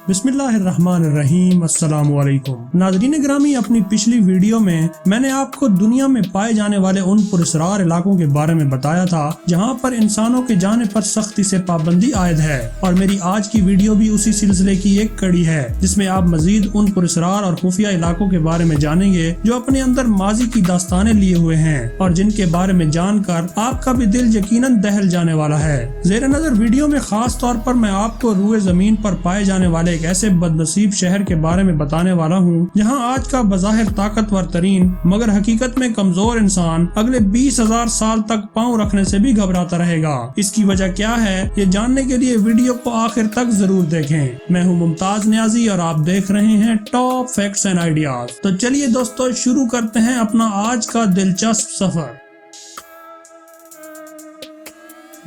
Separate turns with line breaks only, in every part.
बिस्मिल्लाहिर्रहमानिर्रहीम। अस्सलामुअलैकुम नाज़रीन ग्रामी, अपनी पिछली वीडियो में मैंने आपको दुनिया में पाए जाने वाले उन पुरस्कार इलाकों के बारे में बताया था जहां पर इंसानों के जाने पर सख्ती से पाबंदी आयद है, और मेरी आज की वीडियो भी उसी सिलसिले की एक कड़ी है जिसमें आप मजीद उन पुरस्कार और खुफिया इलाकों के बारे में जानेंगे जो अपने अंदर माजी की दास्तानें लिए हुए हैं और जिनके बारे में जानकर आपका भी दिल यकीनन दहल जाने वाला है। ज़ेर नज़र वीडियो में खास तौर पर मैं आपको रूए जमीन पर पाए जाने वाले एक ऐसे बदनसीब शहर के बारे में बताने वाला हूँ जहाँ आज का बज़ाहिर ताकतवर तरीन मगर हकीकत में कमजोर इंसान अगले 20,000 साल तक पाँव रखने से भी घबराता रहेगा। इसकी वजह क्या है, ये जानने के लिए वीडियो को आखिर तक जरूर देखें। मैं हूँ मुमताज न्याजी और आप देख रहे हैं टॉप फैक्ट्स एंड आइडियाज। तो चलिए दोस्तों, शुरू करते हैं अपना आज का दिलचस्प सफर।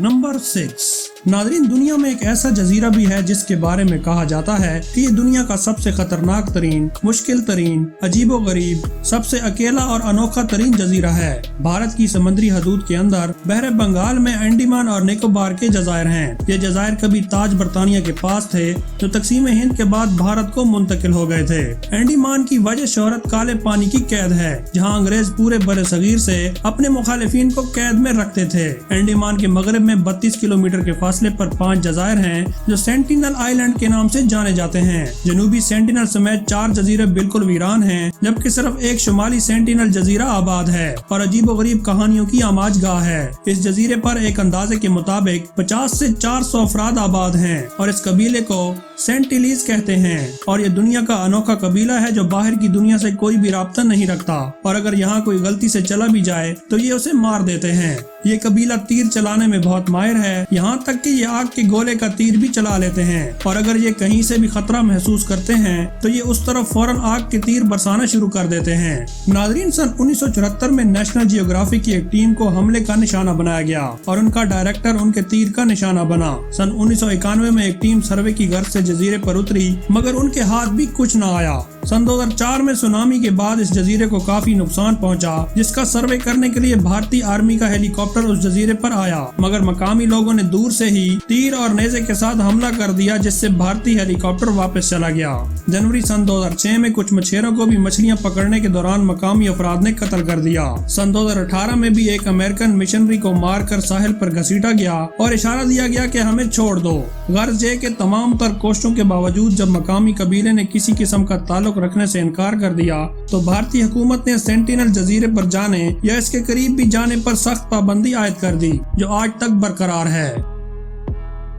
नंबर 6। नाज़रीन, दुनिया में एक ऐसा जजीरा भी है जिसके बारे में कहा जाता है कि ये दुनिया का सबसे खतरनाक तरीन, मुश्किल तरीन, अजीबो गरीब, सबसे अकेला और अनोखा तरीन जजीरा है। भारत की समुद्री हदूद के अंदर बहरे बंगाल में अंडमान और निकोबार के जजायर हैं। ये जजायर कभी ताज बरतानिया के पास थे जो तकसीम हिंद के बाद भारत को मुंतकिल हो गए थे। अंडमान की वजह शोहरत काले पानी की कैद है, जहाँ अंग्रेज पूरे बड़े सगीर से अपने मुखालिफिन को कैद में रखते थे। अंडमान के मगरब में 32 किलोमीटर के फासले पर 5 जजायर हैं जो सेंटिनल आइलैंड के नाम से जाने जाते हैं। जनूबी सेंटिनल समेत 4 जजीरे बिल्कुल वीरान हैं, जबकि सिर्फ एक शुमाली सेंटिनल जजीरा आबाद है और अजीबो गरीब कहानियों की आमाजगाह है। इस जजीरे पर एक अंदाजे के मुताबिक 50 से 400 अफराद आबाद हैं और इस कबीले को सेंटिलीज कहते हैं, और ये दुनिया का अनोखा कबीला है जो बाहर की दुनिया से कोई भी राब्ता नहीं रखता, और अगर यहाँ कोई गलती से चला भी जाए तो ये उसे मार देते हैं। ये कबीला तीर चलाने में बहुत माहिर है, यहाँ तक कि ये आग के गोले का तीर भी चला लेते हैं, और अगर ये कहीं से भी खतरा महसूस करते हैं तो ये उस तरफ फौरन आग के तीर बरसाना शुरू कर देते हैं। नाज़रीन, सन 1974 में नेशनल जियोग्राफिक की एक टीम को हमले का निशाना बनाया गया और उनका डायरेक्टर उनके तीर का निशाना बना। सन 1991 में एक टीम सर्वे की गर्ज से जजीरे पर उतरी, मगर उनके हाथ भी कुछ न आया। सन 2004 में सुनामी के बाद इस जजीरे को काफी नुकसान पहुंचा, जिसका सर्वे करने के लिए भारतीय आर्मी का हेलीकॉप्टर उस जजीरे पर आया, मगर मकामी लोगों ने दूर से ही तीर और नेज़े के साथ हमला कर दिया, जिससे भारतीय हेलीकॉप्टर वापस चला गया। जनवरी सन 2006 में कुछ मछुआरों को भी मछलियां पकड़ने के दौरान मकामी अफराद ने कत्ल कर दिया। सन 2018 में भी एक अमेरिकन मिशनरी को मारकर साहिल पर घसीटा गया और इशारा दिया गया कि हमें छोड़ दो। गर्ज है कि तमाम तर कोशिशों के बावजूद जब मकामी कबीले ने किसी किस्म का ताल्लुक रखने से इनकार कर दिया तो भारतीय हुकूमत ने सेंटिनल जजीरे पर जाने या इसके करीब भी जाने पर सख्त पाबंदी आयद कर दी, जो आज तक बरकरार है।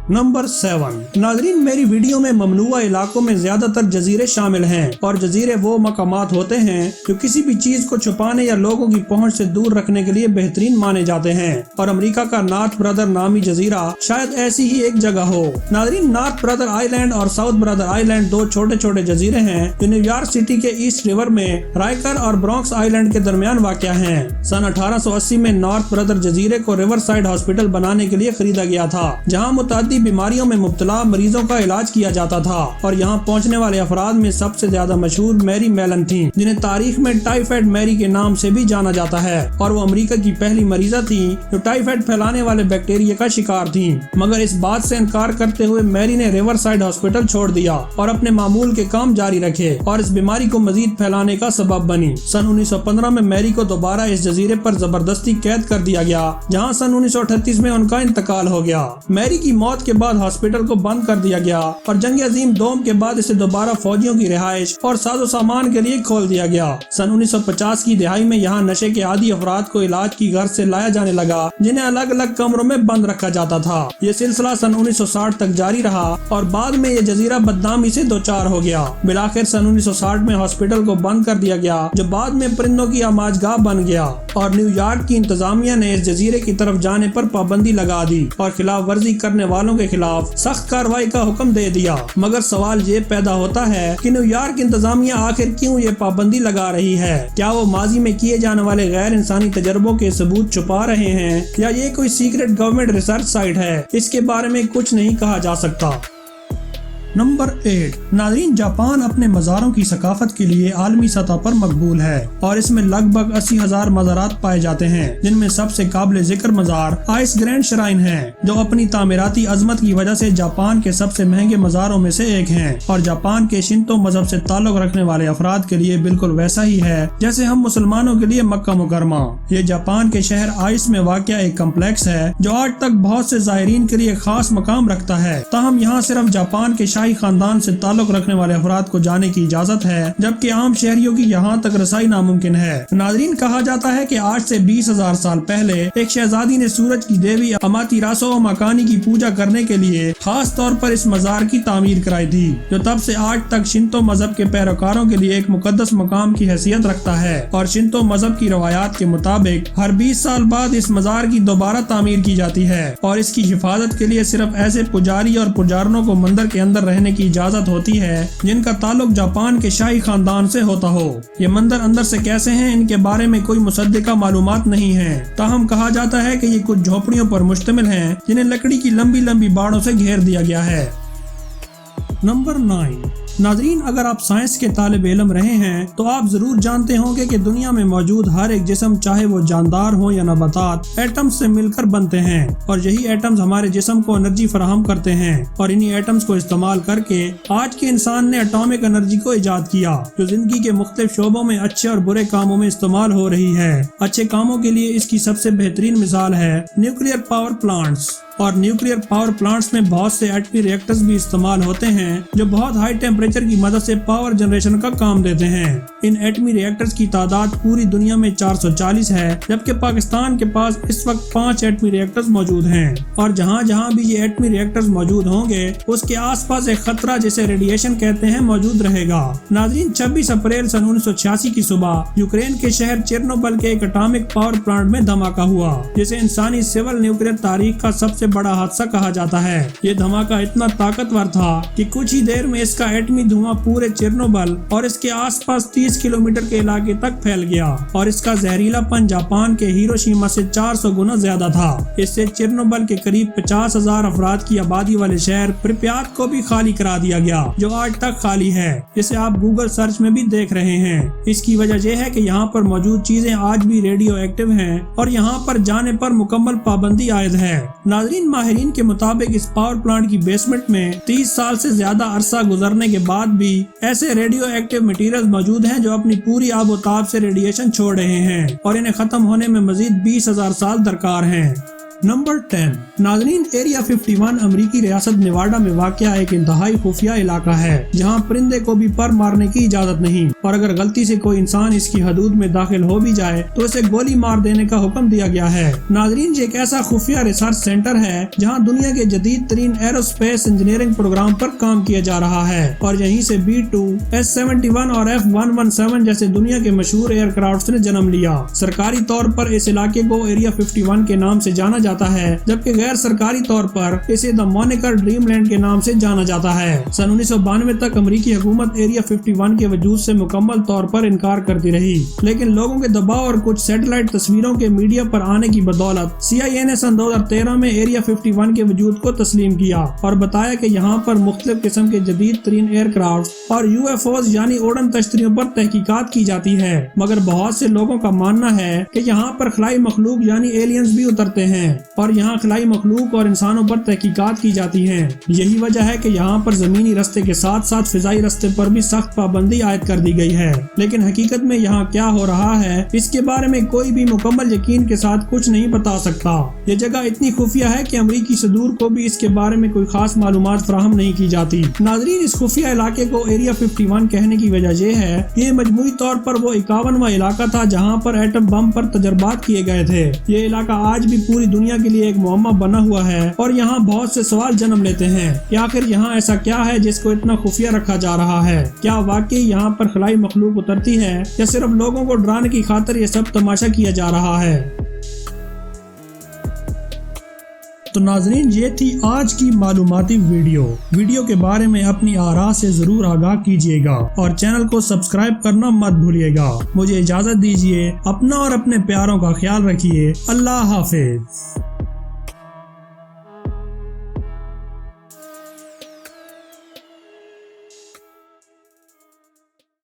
नंबर 7। नाज़रीन, मेरी वीडियो में ममनुआ इलाकों में ज्यादातर जजीरे शामिल हैं, और जजीरे वो मकामात होते हैं जो किसी भी चीज को छुपाने या लोगों की पहुंच से दूर रखने के लिए बेहतरीन माने जाते हैं, और अमेरिका का नॉर्थ ब्रदर नामी जजीरा शायद ऐसी ही एक जगह हो। नाज़रीन, नॉर्थ ब्रदर आइलैंड और साउथ ब्रदर आइलैंड 2 छोटे छोटे जजीरे हैं जो न्यूयॉर्क सिटी के ईस्ट रिवर में राइकर और ब्रॉन्क्स आइलैंड के दरमियान वाक़या हैं। सन 1880 में नॉर्थ ब्रदर जजीरे को रिवर साइड हॉस्पिटल बनाने के लिए खरीदा गया था, जहाँ मुतादी बीमारियों में मुब्तला मरीजों का इलाज किया जाता था, और यहाँ पहुँचने वाले अफराद में सबसे ज्यादा मशहूर मैरी मेलन थी, जिन्हें तारीख में टाइफाइड मैरी के नाम से भी जाना जाता है, और वो अमेरिका की पहली मरीजा थी जो टाइफाइड फैलाने वाले बैक्टीरिया का शिकार थी। मगर इस बात से इनकार करते हुए मैरी ने रिवर साइड हॉस्पिटल छोड़ दिया और अपने मामूल के काम जारी रखे, और इस बीमारी को मजीद फैलाने का सबब बनी। सन 1915 में मैरी को दोबारा इस जजीरे पर जबरदस्ती कैद कर दिया गया, जहाँ सन 1938 में उनका इंतकाल हो गया। मैरी की मौत के बाद हॉस्पिटल को बंद कर दिया गया और जंग अजीम दोम के बाद इसे दोबारा फौजियों की रिहाइश और साजो सामान के लिए खोल दिया गया। सन 1950 की दिहाई में यहाँ नशे के आदी अफराद को इलाज की गर्ज से लाया जाने लगा, जिन्हें अलग अलग कमरों में बंद रखा जाता था। ये सिलसिला सन 1960 तक जारी रहा और बाद में ये जजीरा बदनामी से दोचार हो गया। बिलाखिर सन 1960 में हॉस्पिटल को बंद कर दिया गया, जो बाद में परिंदों की आमाजगाह बन गया, और न्यूयॉर्क की इंतजामिया ने इस जजीरे की तरफ जाने पर पाबंदी लगा दी और खिलाफ वर्जी करने वालों के खिलाफ सख्त कार्रवाई का हुक्म दे दिया। मगर सवाल ये पैदा होता है कि न्यूयॉर्क इंतजामिया आखिर क्यों ये पाबंदी लगा रही है? क्या वो माजी में किए जाने वाले गैर इंसानी तजर्बों के सबूत छुपा रहे हैं, या ये कोई सीक्रेट गवर्नमेंट रिसर्च साइट है? इसके बारे में कुछ नहीं कहा जा सकता। नंबर 8, नाज़रीन जापान अपने मज़ारों की सकाफत के लिए आलमी सतह पर मकबूल है और इसमें लगभग 80,000 मज़ारात पाए जाते हैं, जिनमें सबसे काबिल जिक्र मज़ार आइस ग्रैंड श्राइन है, जो अपनी तामीराती अजमत की वजह से जापान के सबसे महंगे मज़ारों में से एक हैं और जापान के शिंतो मजहब से ताल्लुक रखने वाले अफराद के लिए बिल्कुल वैसा ही है जैसे हम मुसलमानों के लिए मक्का मुकरमा। ये जापान के शहर आइस में वाक़या एक कम्प्लेक्स है जो आज तक बहुत से ज़ायरीन के लिए खास मकाम रखता है। ताहम यहाँ सिर्फ जापान के शाही खानदान से ताल्लुक रखने वाले अफराद को जाने की इजाजत है, जबकि आम शहरियों की यहाँ तक रसाई नामुमकिन है। नाज़रीन, कहा जाता है कि आज से 20,000 साल पहले एक शहजादी ने सूरज की देवी अमातेरासु मकानी की पूजा करने के लिए खास तौर पर इस मजार की तामीर कराई थी, जो तब से आज तक शिंतो मजहब के पैरोकारों के लिए एक मुकद्दस मकाम की हैसियत रखता है और शिंतो मजहब की रवायात के मुताबिक हर 20 साल बाद इस मजार की दोबारा तामीर की जाती है और इसकी हिफाजत के लिए सिर्फ ऐसे पुजारी और पुजारनों को मंदिर के अंदर रहने की इजाजत होती है जिनका ताल्लुक जापान के शाही खानदान से होता हो। ये मंदिर अंदर से कैसे हैं, इनके बारे में कोई मुसद्दिका मालूमात नहीं है। ताहम कहा जाता है कि ये कुछ झोपड़ियों पर मुश्तमिल हैं जिन्हें लकड़ी की लंबी लंबी बाड़ों से घेर दिया गया है। नंबर 9, नाज़रीन, अगर आप साइंस के तालिब इल्म रहे हैं तो आप जरूर जानते होंगे कि दुनिया में मौजूद हर एक जिस्म, चाहे वो जानदार हो या नबातात, एटम्स से मिलकर बनते हैं और यही एटम्स हमारे जिस्म को एनर्जी फराहम करते हैं और इन्हीं एटम्स को इस्तेमाल करके आज के इंसान ने एटॉमिक एनर्जी को इजाद किया, जो जिंदगी के मुख्तलिफ शोबों में अच्छे और बुरे कामों में इस्तेमाल हो रही है। अच्छे कामों के लिए इसकी सबसे बेहतरीन मिसाल है न्यूक्लियर पावर प्लांट्स और न्यूक्लियर पावर प्लांट्स में बहुत से एटमी रिएक्टर्स भी इस्तेमाल होते हैं जो बहुत हाई टेम्परेचर की मदद से पावर जनरेशन का काम देते हैं। इन एटमी रिएक्टर्स की तादाद पूरी दुनिया में 440 है, जबकि पाकिस्तान के पास इस वक्त 5 एटमी रिएक्टर्स मौजूद हैं और जहाँ जहाँ भी ये एटमी रिएक्टर्स मौजूद होंगे उसके आसपास एक खतरा जिसे रेडिएशन कहते हैं मौजूद रहेगा। नाज़रीन, 26 अप्रैल सन 1986 की सुबह यूक्रेन के शहर चेर्नोबिल के एक एटॉमिक पावर प्लांट में धमाका हुआ, जिसे इंसानी सिविल न्यूक्लियर तारीख का सबसे बड़ा हादसा कहा जाता है। ये धमाका इतना ताकतवर था कि कुछ ही देर में इसका एटमी धुआं पूरे चेर्नोबिल और इसके आसपास 30 किलोमीटर के इलाके तक फैल गया और इसका जहरीलापन जापान के हिरोशिमा से 400 गुना ज्यादा था। इससे चेर्नोबिल के करीब 50,000 अफराद की आबादी वाले शहर प्रिप्यात को भी खाली करा दिया गया, जो आज तक खाली है, जिसे आप गूगल सर्च में भी देख रहे हैं। इसकी वजह यह है कि यहाँ पर मौजूद चीजें आज भी रेडियो एक्टिव हैं और यहाँ पर जाने पर मुकम्मल पाबंदी आयद है। नाज़रीन, माहिरीन के मुताबिक इस पावर प्लांट की बेसमेंट में 30 साल से ज्यादा अरसा गुजरने के बाद भी ऐसे रेडियो एक्टिव मटेरियल्स मौजूद हैं जो अपनी पूरी आबोताब से रेडिएशन छोड़ रहे हैं और इन्हें खत्म होने में मजीद 20,000 साल दरकार हैं। नंबर 10, नाज़रीन, एरिया 51 अमेरिकी रियासत नेवाडा में वाक़या एक इंतहाई खुफिया इलाका है जहां परिंदे को भी पर मारने की इजाजत नहीं और अगर गलती से कोई इंसान इसकी हदूद में दाखिल हो भी जाए तो उसे गोली मार देने का हुक्म दिया गया है। नाज़रीन, ये एक ऐसा खुफिया रिसर्च सेंटर है जहां दुनिया के जदीद तरीन एरोस्पेस इंजीनियरिंग प्रोग्राम पर काम किया जा रहा है और यहीं से B-2, S-71 और F-117 जैसे दुनिया के मशहूर एयरक्राफ्ट ने जन्म लिया। सरकारी तौर पर इस इलाके को एरिया 51 के नाम से जाना जाता है, जबकि गैर सरकारी तौर पर इसे द मोनिकर ड्रीमलैंड के नाम से जाना जाता है। सन 1992 तक अमेरिकी हुकूमत एरिया 51 के वजूद से मुकम्मल तौर पर इनकार करती रही, लेकिन लोगों के दबाव और कुछ सैटेलाइट तस्वीरों के मीडिया पर आने की बदौलत CIA ने सन 2013 में एरिया 51 के वजूद को तस्लीम किया और बताया कि यहाँ पर मुख्तलिफ किस्म के जदीद तरीन एयरक्राफ्ट और UFOs यानी उड़न तश्तरियों पर तहकीकात की जाती है, मगर बहुत से लोगों का मानना है कि यहाँ पर खलाई मखलूक यानी एलियंस भी उतरते हैं और यहाँ खलाई मखलूक और इंसानों पर तहकीकात की जाती है। यही वजह है कि यहाँ पर जमीनी रास्ते के साथ साथ फिजाई रास्ते पर भी सख्त पाबंदी आयद कर दी गई है, लेकिन हकीकत में यहाँ क्या हो रहा है इसके बारे में कोई भी मुकम्मल यकीन के साथ कुछ नहीं बता सकता। ये जगह इतनी खुफिया है कि अमरीकी सदूर को भी इसके बारे में कोई खास मालूमात फराहम नहीं की जाती। नाज़रीन, इस खुफिया इलाके को एरिया 51 कहने की वजह यह है कि ये मजमूई तौर पर वो 51वां इलाका था जहाँ पर एटम बम पर तजर्बात किए गए थे। ये इलाका आज भी पूरी दुनिया के लिए एक मुअम्मा बना हुआ है और यहाँ बहुत से सवाल जन्म लेते हैं कि आखिर यहाँ ऐसा क्या है जिसको इतना खुफिया रखा जा रहा है। क्या वाकई यहाँ पर खलाई मखलूक उतरती है या सिर्फ लोगों को डराने की खातिर ये सब तमाशा किया जा रहा है। तो नाज़रीन, ये थी आज की मालूमाती वीडियो के बारे में अपनी आरा से जरूर आगाह कीजिएगा और चैनल को सब्सक्राइब करना मत भूलिएगा। मुझे इजाजत दीजिए, अपना और अपने प्यारों का ख्याल रखिए। अल्लाह हाफिज।